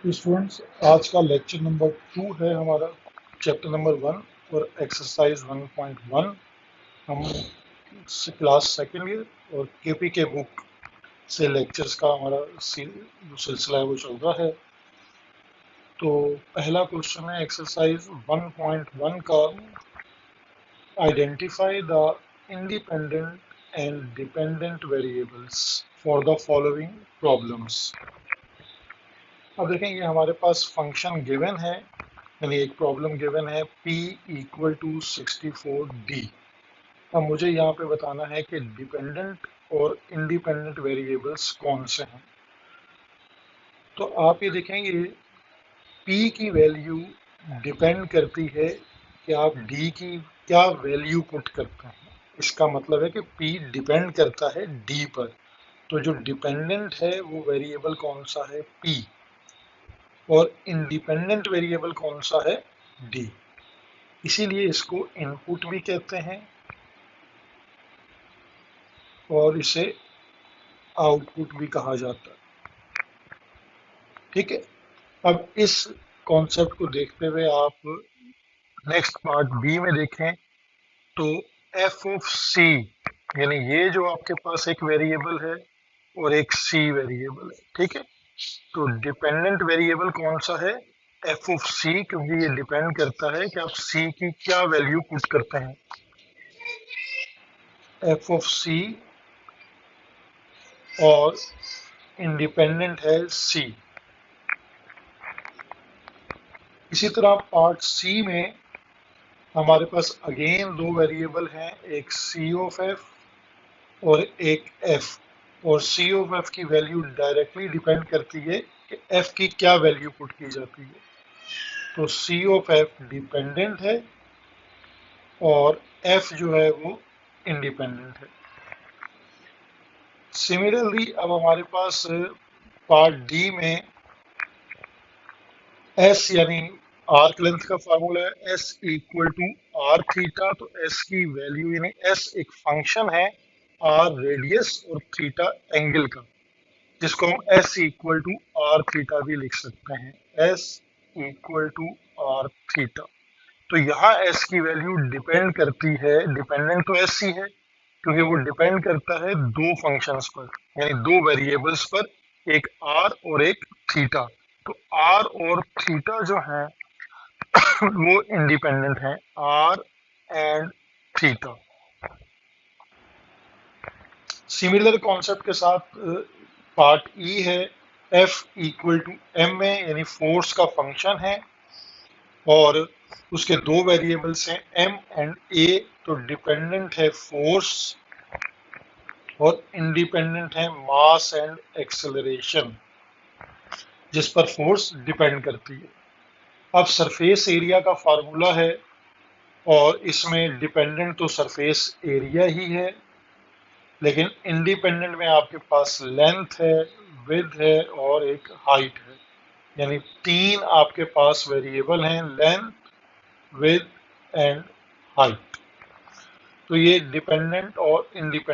Students, आज का lecture number 2 है हमारा, चैप्टर नंबर 1 और एक्सरसाइज 1.1। हम क्लास सेकेंड ईयर और केपी के बुक से लेक्चर्स का हमारा जो सिलसिला है वो चल रहा है। तो पहला क्वेश्चन है एक्सरसाइज 1.1 का, identify the independent and dependent variables for the following problems. अब देखेंगे हमारे पास फंक्शन गिवन है, यानी एक प्रॉब्लम गिवन है p इक्वल टू 64d। अब मुझे यहाँ पे बताना है कि डिपेंडेंट और इंडिपेंडेंट वेरिएबल्स कौन से हैं। तो आप ये देखेंगे p की वैल्यू डिपेंड करती है कि आप d की क्या वैल्यू पुट करते हैं। इसका मतलब है कि p डिपेंड करता है d पर। तो जो डिपेंडेंट है वो वेरिएबल कौन सा है, p, और इंडिपेंडेंट वेरिएबल कौन सा है, d। इसीलिए इसको इनपुट भी कहते हैं और इसे आउटपुट भी कहा जाता है। ठीक है, अब इस कॉन्सेप्ट को देखते हुए आप नेक्स्ट पार्ट बी में देखें तो एफ ऑफ सी, यानी ये जो आपके पास एक वेरिएबल है और एक सी वेरिएबल है। ठीक है, तो डिपेंडेंट वेरिएबल कौन सा है, एफ ऑफ सी, क्योंकि ये डिपेंड करता है कि आप सी की क्या वैल्यू पुट करते हैं। एफ ऑफ सी और इंडिपेंडेंट है सी। इसी तरह पार्ट सी में हमारे पास अगेन दो वेरिएबल हैं, एक सी ऑफ एफ और एक एफ। और सी ऑफ एफ की वैल्यू डायरेक्टली डिपेंड करती है कि एफ की क्या वैल्यू पुट की जाती है। तो सी ऑफ एफ डिपेंडेंट है और एफ जो है वो इंडिपेंडेंट है। सिमिलरली अब हमारे पास पार्ट डी में एस यानी आर्क लेंथ का फार्मूला है S equal to R theta. तो एस की वैल्यू यानी एस एक फंक्शन है आर रेडियस और थीटा एंगल का, जिसको हम S equal to R theta भी लिख सकते हैं, S equal to R theta. तो यहाँ एस की वैल्यू डिपेंड करती है, डिपेंडेंट तो एस ही है क्योंकि वो डिपेंड करता है दो फंक्शंस पर, यानी दो वेरिएबल्स पर, एक आर और एक थीटा। तो आर और थीटा जो है वो इंडिपेंडेंट है, R and theta. Similar concept के साथ पार्ट ई है, एफ इक्वल टू एम में, यानी फोर्स का फंक्शन है और उसके दो वेरिएबल्स हैं एम एंड ए। तो डिपेंडेंट है फोर्स और इंडिपेंडेंट है मास एंड एक्सेलरेशन, जिस पर फोर्स डिपेंड करती है। अब सरफेस एरिया का फार्मूला है और इसमें डिपेंडेंट तो सरफेस एरिया ही है, लेकिन इंडिपेंडेंट में आपके पास लेंथ है, विड्थ है और एक हाइट है, यानी तीन आपके पास वेरिएबल हैं, लेंथ, विड्थ एंड हाइट। तो ये डिपेंडेंट और इंडिपेंडेंट